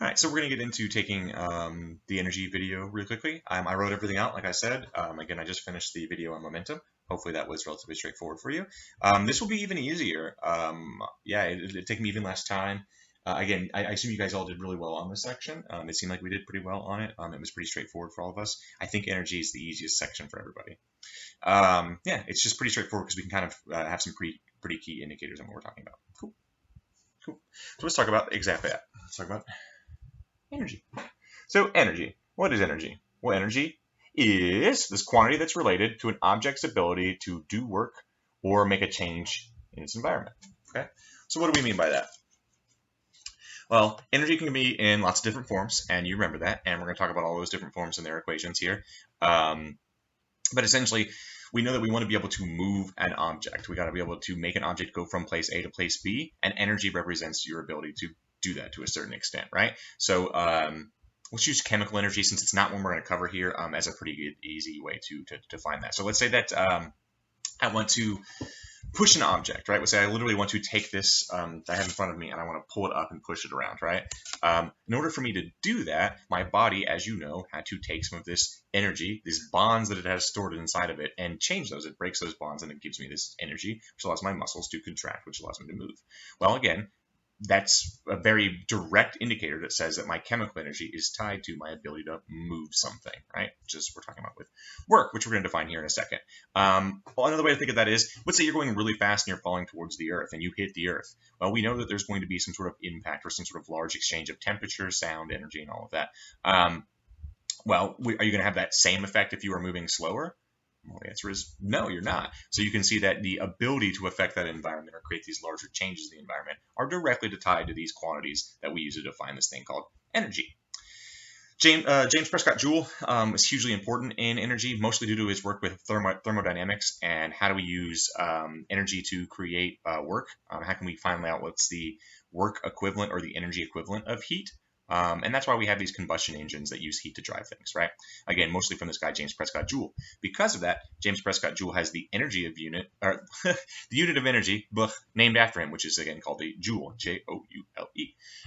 All right, so we're going to get into taking the energy video really quickly. I wrote everything out, like I said. Again, I just finished the video on momentum. Hopefully that was relatively straightforward for you. This will be even easier. Yeah, it'll take me even less time. Again, I assume you guys all did really well on this section. It seemed like we did pretty well on it. It was pretty straightforward for all of us. I think energy is the easiest section for everybody. Yeah, it's just pretty straightforward because we can kind of have some pretty key indicators on what we're talking about. Cool. Cool. So let's talk about exactly that. Let's talk about energy. So energy. What is energy? Well, energy is this quantity that's related to an object's ability to do work or make a change in its environment. Okay. So what do we mean by that? Well, energy can be in lots of different forms, and you remember that, and we're going to talk about all those different forms and their equations here. But essentially, we know that we want to be able to move an object. We got to be able to make an object go from place A to place B, and energy represents your ability to do that to a certain extent, right? So let's use chemical energy since it's not one we're going to cover here as a pretty good, easy way to find that. So let's say that I want to push an object, right? Let's say I literally want to take this that I have in front of me and I want to pull it up and push it around, right? In order for me to do that, my body, as you know, had to take some of this energy, these bonds that it has stored inside of it, and change those. It breaks those bonds and it gives me this energy, which allows my muscles to contract, which allows me to move. Well, again, that's a very direct indicator that says that my chemical energy is tied to my ability to move something, right? Which is what we're talking about with work, which we're going to define here in a second. Well, another way to think of that is, let's say you're going really fast and you're falling towards the earth and you hit the earth. Well, we know that there's going to be some sort of impact or some sort of large exchange of temperature, sound, energy, and all of that. Well, are you going to have that same effect if you are moving slower? Well, the answer is no, you're not. So you can see that the ability to affect that environment or create these larger changes in the environment are directly tied to these quantities that we use to define this thing called energy. James Prescott Joule is hugely important in energy, mostly due to his work with thermodynamics and how do we use energy to create work. How can we find out what's the work equivalent or the energy equivalent of heat? And that's why we have these combustion engines that use heat to drive things, right? Again, mostly from this guy, James Prescott Joule. Because of that, James Prescott Joule has the energy of unit, or the unit of energy, named after him, which is again called a joule, Joule.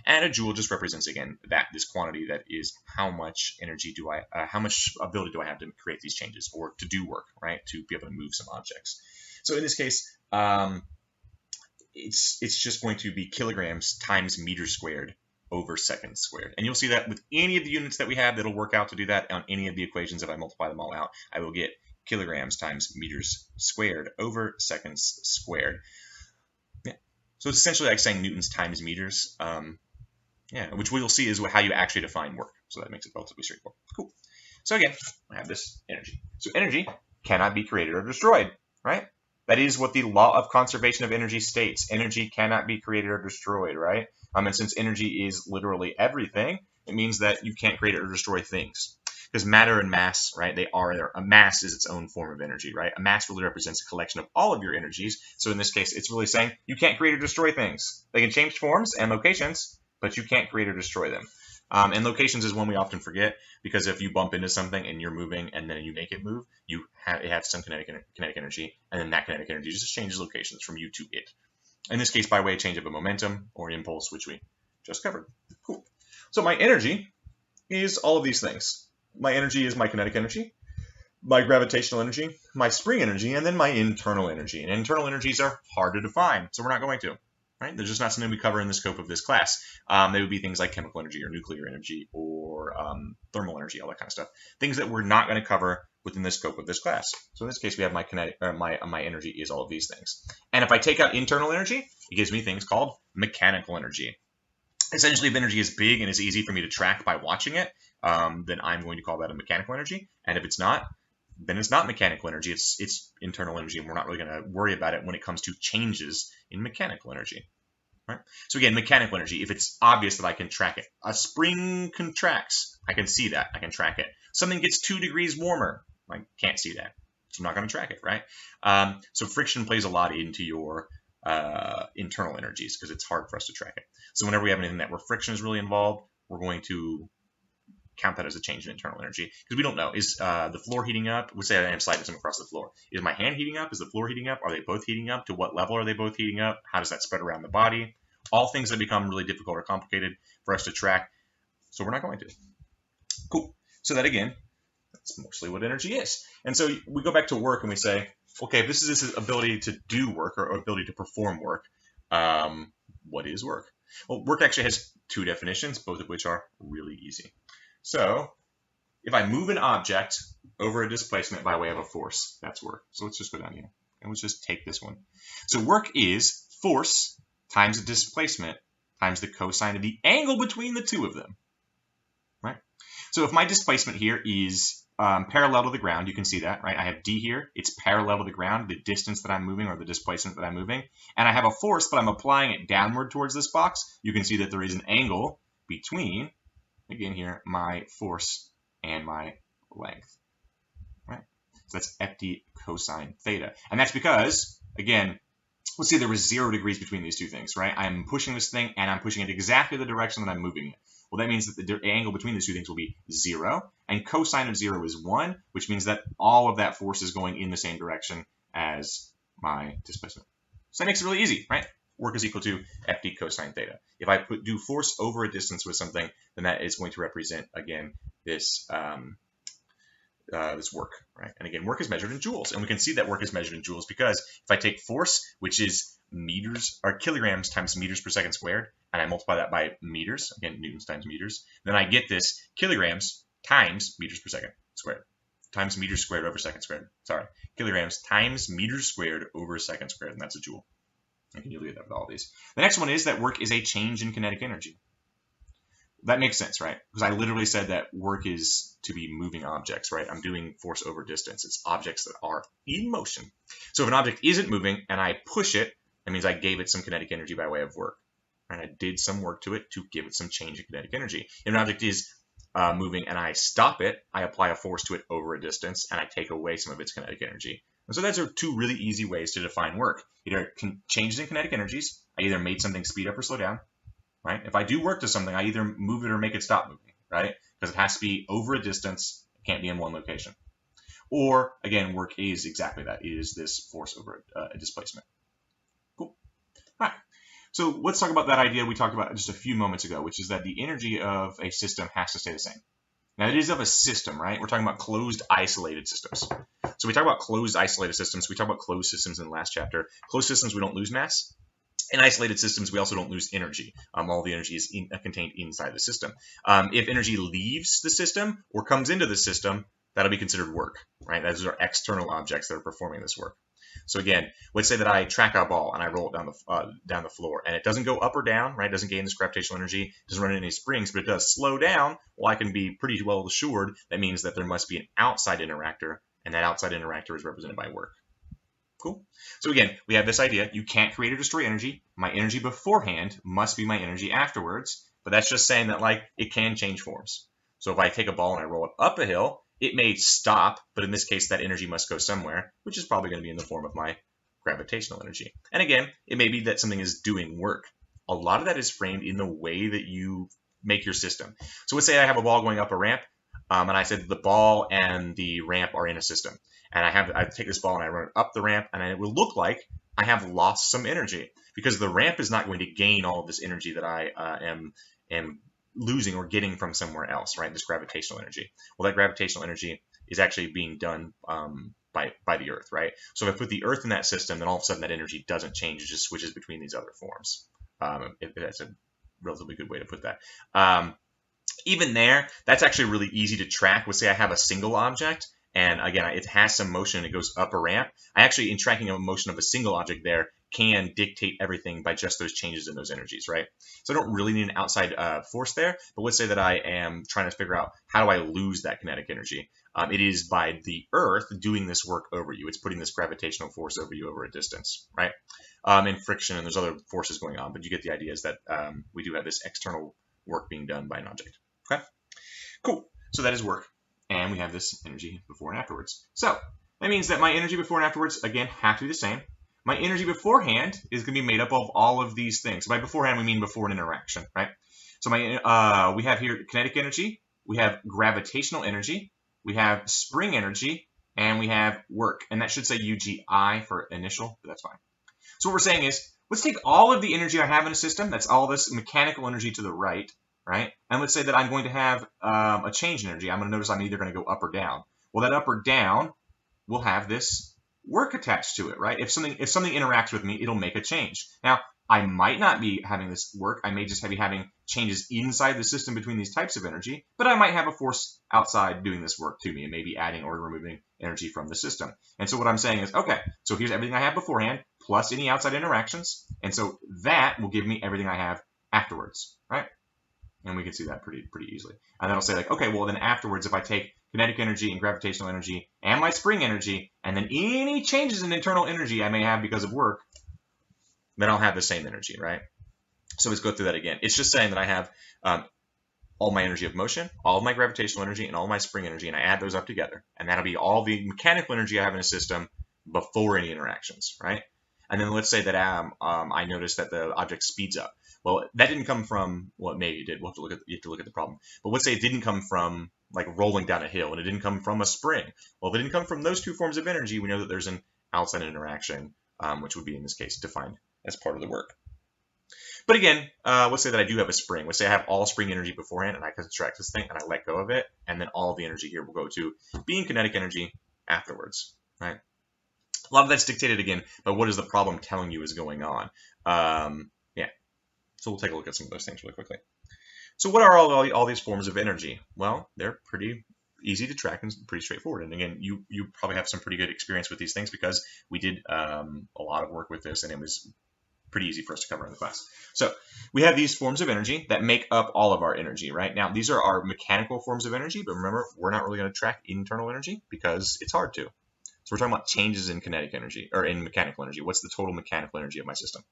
And a joule just represents again this quantity that is how much energy how much ability do I have to create these changes or to do work, right? To be able to move some objects. So in this case, it's just going to be kilograms times meters squared over seconds squared. And you'll see that with any of the units that we have, that'll work out to do that on any of the equations. If I multiply them all out, I will get kilograms times meters squared over seconds squared. Yeah. So it's essentially like saying newtons times meters, which we'll see is how you actually define work. So that makes it relatively straightforward. Cool. So again, I have this energy. So energy cannot be created or destroyed, right? That is what the law of conservation of energy states. Energy cannot be created or destroyed, right? And since energy is literally everything, it means that you can't create or destroy things. Because matter and mass, right, a mass is its own form of energy, right? A mass really represents a collection of all of your energies. So in this case, it's really saying you can't create or destroy things. They can change forms and locations, but you can't create or destroy them. And locations is one we often forget because if you bump into something and you're moving and then you make it move, it has some kinetic energy, and then that kinetic energy just changes locations from you to it. In this case, by way of change of a momentum or impulse, which we just covered. Cool. So my energy is all of these things. My energy is my kinetic energy, my gravitational energy, my spring energy, and then my internal energy. And internal energies are hard to define, so we're not going to. Right? They're just not something we cover in the scope of this class. They would be things like chemical energy or nuclear energy or thermal energy, all that kind of stuff. Things that we're not going to cover within the scope of this class. So in this case, we have my energy is all of these things. And if I take out internal energy, it gives me things called mechanical energy. Essentially, if energy is big and is easy for me to track by watching it, then I'm going to call that a mechanical energy. And if it's not, then it's not mechanical energy, it's internal energy, and we're not really going to worry about it when it comes to changes in mechanical energy. Right? So again, mechanical energy, if it's obvious that I can track it. A spring contracts, I can see that, I can track it. Something gets 2 degrees warmer, I can't see that, so I'm not going to track it, right? So friction plays a lot into your internal energies because it's hard for us to track it. So whenever we have anything where friction is really involved, we're going to count that as a change in internal energy because we don't know. Is the floor heating up? Let's say I am sliding something across the floor. Is my hand heating up? Is the floor heating up? Are they both heating up? To what level are they both heating up? How does that spread around the body? All things that become really difficult or complicated for us to track. So we're not going to. Cool. So that again, that's mostly what energy is. And so we go back to work and we say, okay, if this is this ability to do work or ability to perform work, what is work? Well, work actually has two definitions, both of which are really easy. So if I move an object over a displacement by way of a force, that's work. So let's just go down here and let's just take this one. So work is force times a displacement times the cosine of the angle between the two of them, right? So if my displacement here is parallel to the ground, you can see that, right? I have d here. It's parallel to the ground, the distance that I'm moving or the displacement that I'm moving. And I have a force, but I'm applying it downward towards this box. You can see that there is an angle between, again here, my force and my length, right? So that's FD cosine theta. And that's because, again, let's say there was 0 degrees between these two things, right? I'm pushing this thing and I'm pushing it exactly the direction that I'm moving it. Well, that means that the angle between these two things will be 0, and cosine of 0 is 1, which means that all of that force is going in the same direction as my displacement. So that makes it really easy, right? Work is equal to FD cosine theta. If I do force over a distance with something, then that is going to represent, again, this this work, right? And again, work is measured in joules, and we can see that work is measured in joules because if I take force, which is meters or kilograms times meters per second squared, and I multiply that by meters, again, newtons times meters, then I get this kilograms times meters per second squared, times meters squared over second squared. Sorry, kilograms times meters squared over second squared, and that's a joule. And you do that with all these. The next one is that work is a change in kinetic energy. That makes sense, right? Because I literally said that work is to be moving objects, right? I'm doing force over distance. It's objects that are in motion. So if an object isn't moving and I push it, that means I gave it some kinetic energy by way of work. And I did some work to it to give it some change in kinetic energy. If an object is moving and I stop it, I apply a force to it over a distance and I take away some of its kinetic energy. And so those are two really easy ways to define work. Either changes in kinetic energies, I either made something speed up or slow down, right? If I do work to something, I either move it or make it stop moving, right? Because it has to be over a distance, it can't be in one location. Or, again, work is exactly that. It is this force over a displacement. Cool. All right. So let's talk about that idea we talked about just a few moments ago, which is that the energy of a system has to stay the same. Now, it is of a system, right? We're talking about closed, isolated systems. So we talk about closed, isolated systems. We talked about closed systems in the last chapter. Closed systems, we don't lose mass. In isolated systems, we also don't lose energy. All the energy is contained inside the system. If energy leaves the system or comes into the system, that'll be considered work, right? Those are external objects that are performing this work. So again, let's say that I track a ball and I roll it down the floor, and it doesn't go up or down, right? It doesn't gain this gravitational energy, doesn't run into any springs, but it does slow down. Well, I can be pretty well assured that means that there must be an outside interactor, and that outside interactor is represented by work. Cool. So again, we have this idea. You can't create or destroy energy. My energy beforehand must be my energy afterwards. But that's just saying that, like, it can change forms. So if I take a ball and I roll it up a hill, it may stop, but in this case, that energy must go somewhere, which is probably going to be in the form of my gravitational energy. And again, it may be that something is doing work. A lot of that is framed in the way that you make your system. So let's say I have a ball going up a ramp, and I said the ball and the ramp are in a system. And I take this ball and I run it up the ramp, and it will look like I have lost some energy because the ramp is not going to gain all of this energy that I am losing or getting from somewhere else, right? This gravitational energy. Well, that gravitational energy is actually being done by the Earth, right? So if I put the Earth in that system, then all of a sudden that energy doesn't change. It just switches between these other forms. That's a relatively good way to put that. Even there, that's actually really easy to track. Let's say I have a single object, and again, it has some motion, it goes up a ramp. I actually, in tracking a motion of a single object there, can dictate everything by just those changes in those energies, right? So I don't really need an outside force there, but let's say that I am trying to figure out how do I lose that kinetic energy. It is by the Earth doing this work over you. It's putting this gravitational force over you over a distance, right? And friction, and there's other forces going on, but you get the idea is that we do have this external work being done by an object, okay? Cool, so that is work. And we have this energy before and afterwards. So that means that my energy before and afterwards, again, have to be the same. My energy beforehand is going to be made up of all of these things. By beforehand, we mean before an interaction, right? So we have here kinetic energy, we have gravitational energy, we have spring energy, and we have work. And that should say UGI for initial, but that's fine. So what we're saying is, let's take all of the energy I have in a system, that's all this mechanical energy to the right, right? And let's say that I'm going to have a change in energy. I'm going to notice I'm either going to go up or down. Well, that up or down will have this work attached to it, right? If something interacts with me, it'll make a change. Now, I might not be having this work. I may just be having changes inside the system between these types of energy, but I might have a force outside doing this work to me and maybe adding or removing energy from the system. And so what I'm saying is, okay, so here's everything I have beforehand plus any outside interactions. And so that will give me everything I have afterwards, right? And we can see that pretty easily. And then I'll say like, okay, well then afterwards, if I take kinetic energy and gravitational energy and my spring energy, and then any changes in internal energy I may have because of work, then I'll have the same energy, right? So let's go through that again. It's just saying that I have all my energy of motion, all of my gravitational energy, and all my spring energy, and I add those up together. And that'll be all the mechanical energy I have in a system before any interactions, right? And then let's say that I notice that the object speeds up. Well, that didn't come from, well, maybe it did. You have to look at the problem. But let's say it didn't come from like rolling down a hill, and it didn't come from a spring. Well, if it didn't come from those two forms of energy, we know that there's an outside interaction, which would be in this case defined as part of the work. But again, let's say that I do have a spring. Let's say I have all spring energy beforehand, and I construct this thing, and I let go of it, and then all the energy here will go to being kinetic energy afterwards, right? A lot of that's dictated again by what is the problem telling you is going on. Yeah. So we'll take a look at some of those things really quickly. So what are all these forms of energy? Well, they're pretty easy to track and pretty straightforward. And again, you probably have some pretty good experience with these things because we did a lot of work with this, and it was pretty easy for us to cover in the class. So we have these forms of energy that make up all of our energy, right? Now, these are our mechanical forms of energy, but remember, we're not really going to track internal energy because it's hard to. So we're talking about changes in kinetic energy, or in mechanical energy. What's the total mechanical energy of my system?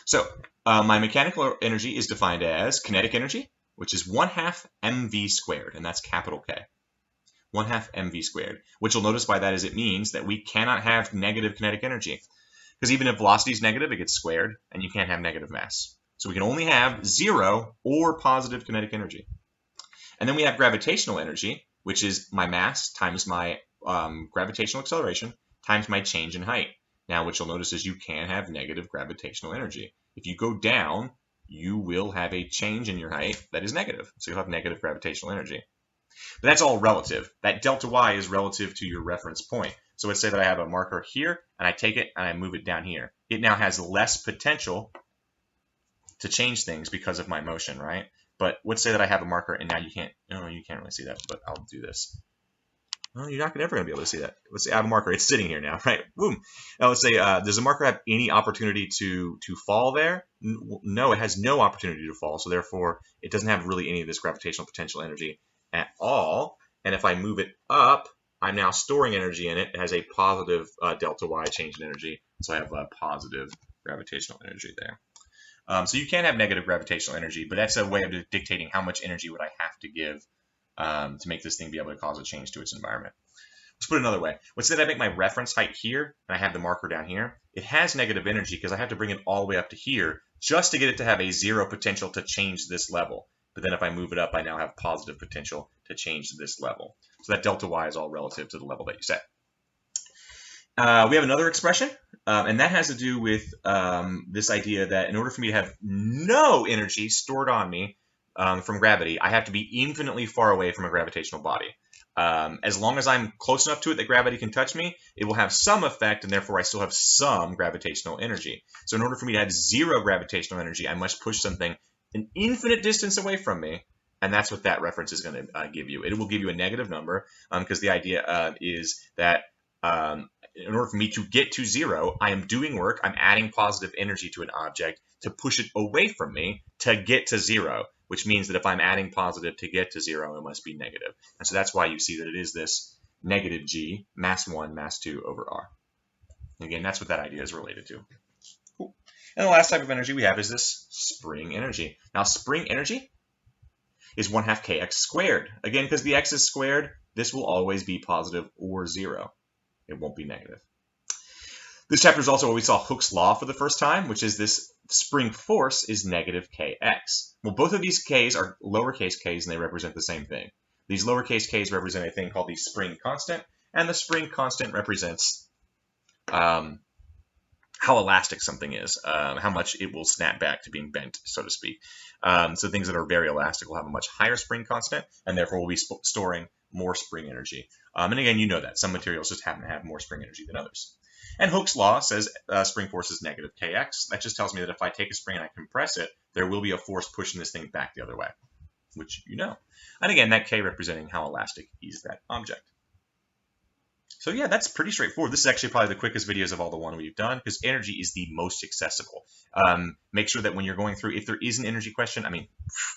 So my mechanical energy is defined as kinetic energy, which is 1/2 mv squared, and that's capital K. 1/2 mv squared, which you'll notice by that is it means that we cannot have negative kinetic energy. Because even if velocity is negative, it gets squared, and you can't have negative mass. So we can only have 0 or positive kinetic energy. And then we have gravitational energy, which is my mass times my gravitational acceleration times my change in height. Now, what you'll notice is you can have negative gravitational energy. If you go down, you will have a change in your height that is negative. So you'll have negative gravitational energy. But that's all relative. That delta y is relative to your reference point. So let's say that I have a marker here, and I take it and I move it down here. It now has less potential to change things because of my motion, right? But let's say that I have a marker, and now you can't really see that, but I'll do this. Well, you're not ever going to be able to see that. Let's say I have a marker. It's sitting here now, right? Boom. Now let's say, does the marker have any opportunity to fall there? No, it has no opportunity to fall. So therefore, it doesn't have really any of this gravitational potential energy at all. And if I move it up, I'm now storing energy in it. It has a positive delta y change in energy. So I have a positive gravitational energy there. So you can have negative gravitational energy, but that's a way of dictating how much energy would I have to give to make this thing be able to cause a change to its environment. Let's put it another way. Let's say that I make my reference height here, and I have the marker down here. It has negative energy because I have to bring it all the way up to here just to get it to have a 0 potential to change this level. But then if I move it up, I now have positive potential to change this level. So that delta y is all relative to the level that you set. We have another expression, and that has to do with this idea that in order for me to have no energy stored on me from gravity, I have to be infinitely far away from a gravitational body. As long as I'm close enough to it that gravity can touch me, it will have some effect, and therefore I still have some gravitational energy. So in order for me to have 0 gravitational energy, I must push something an infinite distance away from me, and that's what that reference is going to give you. It will give you a negative number because the idea is that in order for me to get to 0, I am doing work, I'm adding positive energy to an object to push it away from me to get to 0, which means that if I'm adding positive to get to 0, it must be negative. And so that's why you see that it is this negative g, mass 1, mass 2 over r. And again, that's what that idea is related to. Cool. And the last type of energy we have is this spring energy. Now, spring energy is 1/2 kx squared. Again, because the x is squared, this will always be positive or 0. It won't be negative. This chapter is also where we saw Hooke's law for the first time, which is this spring force is negative kx. Well, both of these k's are lowercase k's, and they represent the same thing. These lowercase k's represent a thing called the spring constant, and the spring constant represents how elastic something is, how much it will snap back to being bent, so to speak. So things that are very elastic will have a much higher spring constant, and therefore will be storing more spring energy. And again, you know that some materials just happen to have more spring energy than others. And Hooke's law says spring force is negative kx. That just tells me that if I take a spring and I compress it, there will be a force pushing this thing back the other way, which you know. And again, that k representing how elastic is that object. So yeah, that's pretty straightforward. This is actually probably the quickest videos of all the one we've done because energy is the most accessible. Make sure that when you're going through, if there is an energy question, I mean,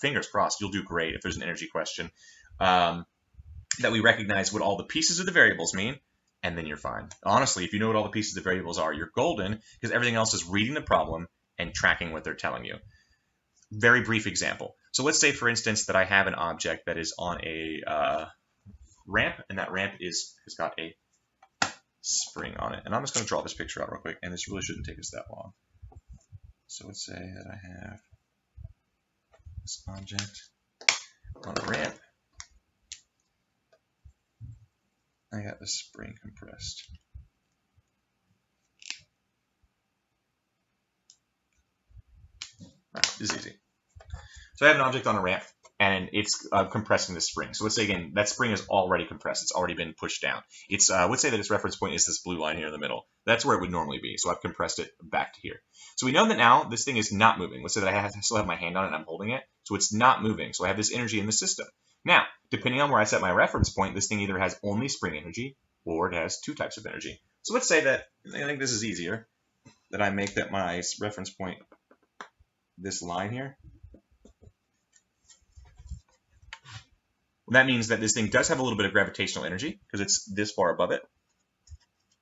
fingers crossed, you'll do great if there's an energy question, that we recognize what all the pieces of the variables mean, and then you're fine. Honestly, if you know what all the pieces of the variables are, you're golden because everything else is reading the problem and tracking what they're telling you. Very brief example. So let's say, for instance, that I have an object that is on a ramp, and that ramp has got a spring on it. And I'm just going to draw this picture out real quick, and this really shouldn't take us that long. So let's say that I have this object on a ramp. I got the spring compressed. This is easy. So I have an object on a ramp, and it's compressing the spring. So let's say, again, that spring is already compressed. It's already been pushed down. It's let's say that its reference point is this blue line here in the middle. That's where it would normally be. So I've compressed it back to here. So we know that now this thing is not moving. Let's say that I still have my hand on it and I'm holding it. So it's not moving. So I have this energy in the system. Now, depending on where I set my reference point, this thing either has only spring energy or it has two types of energy. So let's say that, I think this is easier, that I make that my reference point this line here. That means that this thing does have a little bit of gravitational energy because it's this far above it,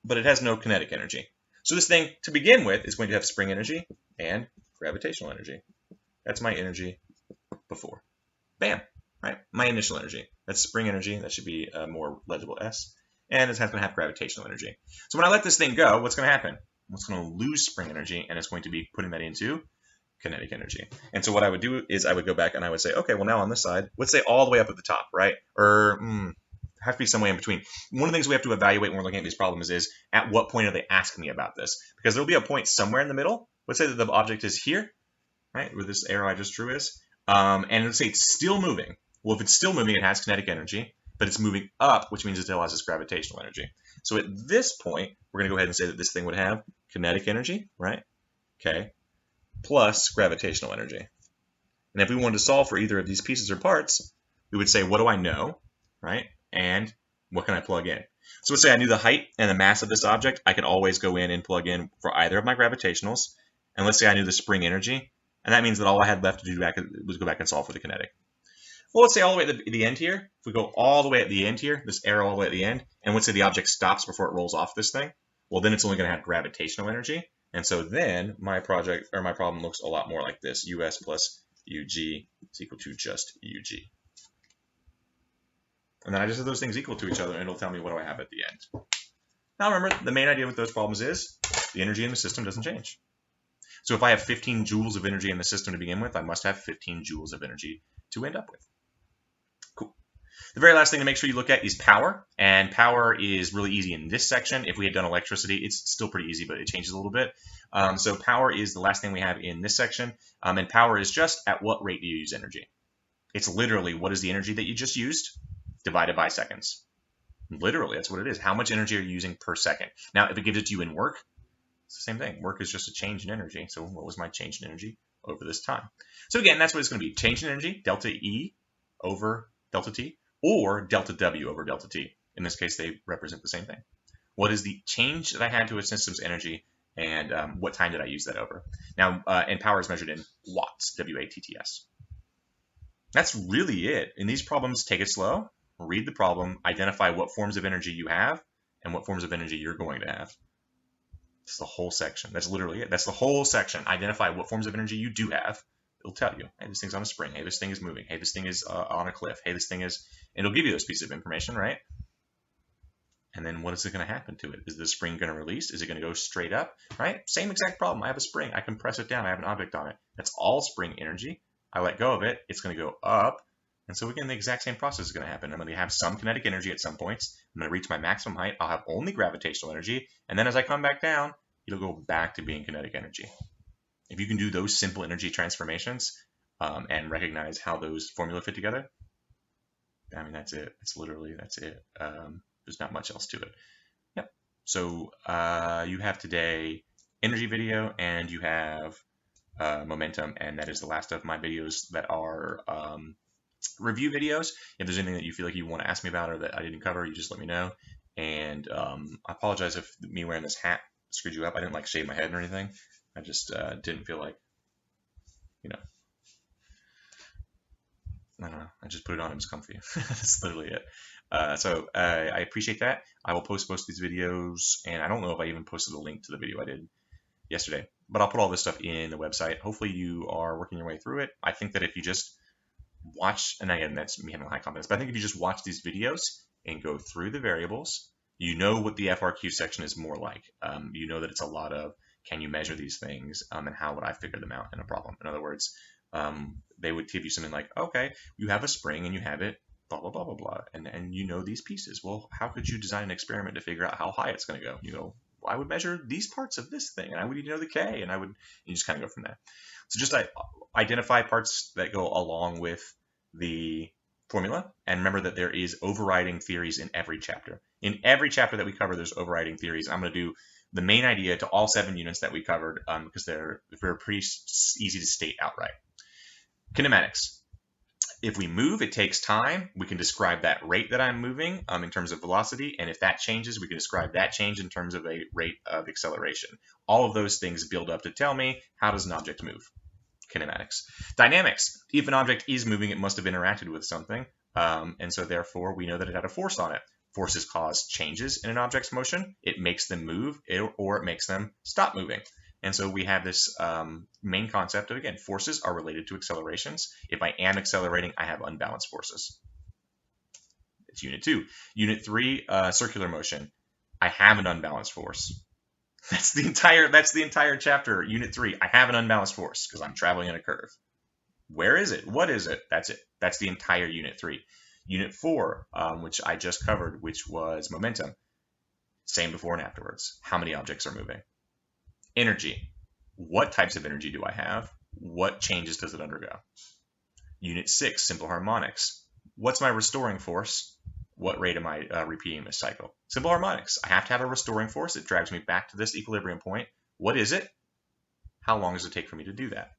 but it has no kinetic energy. So this thing, to begin with, is going to have spring energy and gravitational energy. That's my energy before. Bam, right? My initial energy. That's spring energy. That should be a more legible S. And it's going to have gravitational energy. So when I let this thing go, what's going to happen? It's going to lose spring energy, and it's going to be putting that into kinetic energy. And so what I would do is I would go back and I would say, okay, well now on this side, let's say all the way up at the top, right? Or have to be somewhere in between. One of the things we have to evaluate when we're looking at these problems is at what point are they asking me about this? Because there'll be a point somewhere in the middle. Let's say that the object is here, right? Where this arrow I just drew is. And let's say it's still moving. Well, if it's still moving, it has kinetic energy, but it's moving up, which means it still has this gravitational energy. So at this point, we're going to go ahead and say that this thing would have kinetic energy, right? Okay. Plus gravitational energy. And if we wanted to solve for either of these pieces or parts, we would say, what do I know, right? And what can I plug in? So let's say I knew the height and the mass of this object. I could always go in and plug in for either of my gravitationals. And let's say I knew the spring energy. And that means that all I had left to do was go back and solve for the kinetic. Well, let's say all the way at the end here. If we go all the way at the end here, this arrow all the way at the end, and let's say the object stops before it rolls off this thing, well, then it's only going to have gravitational energy. And so then my project or my problem looks a lot more like this. US plus UG is equal to just UG. And then I just have those things equal to each other, and it'll tell me what do I have at the end. Now remember, the main idea with those problems is the energy in the system doesn't change. So if I have 15 joules of energy in the system to begin with, I must have 15 joules of energy to end up with. Cool. The very last thing to make sure you look at is power, and power is really easy in this section. If we had done electricity, it's still pretty easy, but it changes a little bit. So power is the last thing we have in this section, and power is just at what rate do you use energy. It's literally what is the energy that you just used divided by seconds. Literally, that's what it is. How much energy are you using per second? Now, if it gives it to you in work, it's the same thing. Work is just a change in energy. So what was my change in energy over this time? So again, that's what it's going to be. Change in energy, delta E over delta T, or delta W over delta T. In this case, they represent the same thing. What is the change that I had to a system's energy, and what time did I use that over? Now, and power is measured in watts, W-A-T-T-S. That's really it. In these problems, take it slow, read the problem, identify what forms of energy you have, and what forms of energy you're going to have. That's the whole section. That's literally it. That's the whole section. Identify what forms of energy you do have. It'll tell you, hey, this thing's on a spring. Hey, this thing is moving. Hey, this thing is on a cliff. Hey, this thing is... It'll give you those pieces of information, right? And then what is it going to happen to it? Is the spring going to release? Is it going to go straight up, right? Same exact problem. I have a spring. I compress it down. I have an object on it. That's all spring energy. I let go of it. It's going to go up. And so again, the exact same process is going to happen. I'm going to have some kinetic energy at some points. I'm going to reach my maximum height. I'll have only gravitational energy. And then as I come back down, it'll go back to being kinetic energy. If you can do those simple energy transformations and recognize how those formula fit together, I mean, that's it. That's it. There's not much else to it. Yep. So you have today energy video and you have momentum, and that is the last of my videos that are review videos. If there's anything that you feel like you want to ask me about or that I didn't cover, you just let me know. And I apologize if me wearing this hat screwed you up. I didn't like shave my head or anything. I just didn't feel like, you know, I don't know. I just put it on. It was comfy. That's literally it. So I appreciate that. I will post most of these videos, and I don't know if I even posted a link to the video I did yesterday, but I'll put all this stuff in the website. Hopefully you are working your way through it. I think that if you just watch, and again, that's me having high confidence, but I think if you just watch these videos and go through the variables, you know what the FRQ section is more like. You know that it's a lot of, can you measure these things, and how would I figure them out in a problem? In other words, they would give you something like, okay, you have a spring and you have it, blah, blah, blah, blah, blah, and you know these pieces. Well, how could you design an experiment to figure out how high it's going to go? You go, well, I would measure these parts of this thing, and I would need to know the K, and you just kind of go from there. So just identify parts that go along with the formula, and remember that there is overriding theories in every chapter. In every chapter that we cover, there's overriding theories. I'm going to do the main idea to all 7 units that we covered because they're pretty easy to state outright. Kinematics. If we move, it takes time. We can describe that rate that I'm moving in terms of velocity, and if that changes, we can describe that change in terms of a rate of acceleration. All of those things build up to tell me, how does an object move? Kinematics. Dynamics. If an object is moving, it must have interacted with something, and so therefore we know that it had a force on it. Forces cause changes in an object's motion. It makes them move, or it makes them stop moving. And so we have this main concept of, again, forces are related to accelerations. If I am accelerating, I have unbalanced forces. It's unit 2. Unit 3, circular motion. I have an unbalanced force. That's the entire chapter, unit 3. I have an unbalanced force because I'm traveling in a curve. Where is it? What is it? That's it. That's the entire unit 3. Unit 4, which I just covered, which was momentum. Same before and afterwards. How many objects are moving? Energy. What types of energy do I have? What changes does it undergo? Unit 6, simple harmonics. What's my restoring force? What rate am I repeating this cycle? Simple harmonics. I have to have a restoring force. It drags me back to this equilibrium point. What is it? How long does it take for me to do that?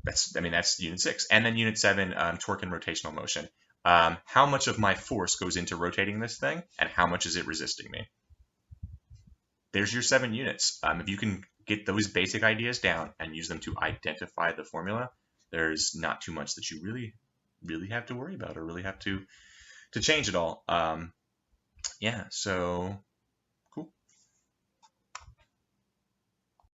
That's unit 6. And then unit 7, torque and rotational motion. How much of my force goes into rotating this thing, and how much is it resisting me? There's your 7 units. If you can get those basic ideas down and use them to identify the formula, there's not too much that you really have to worry about or really have to change at all. Yeah, so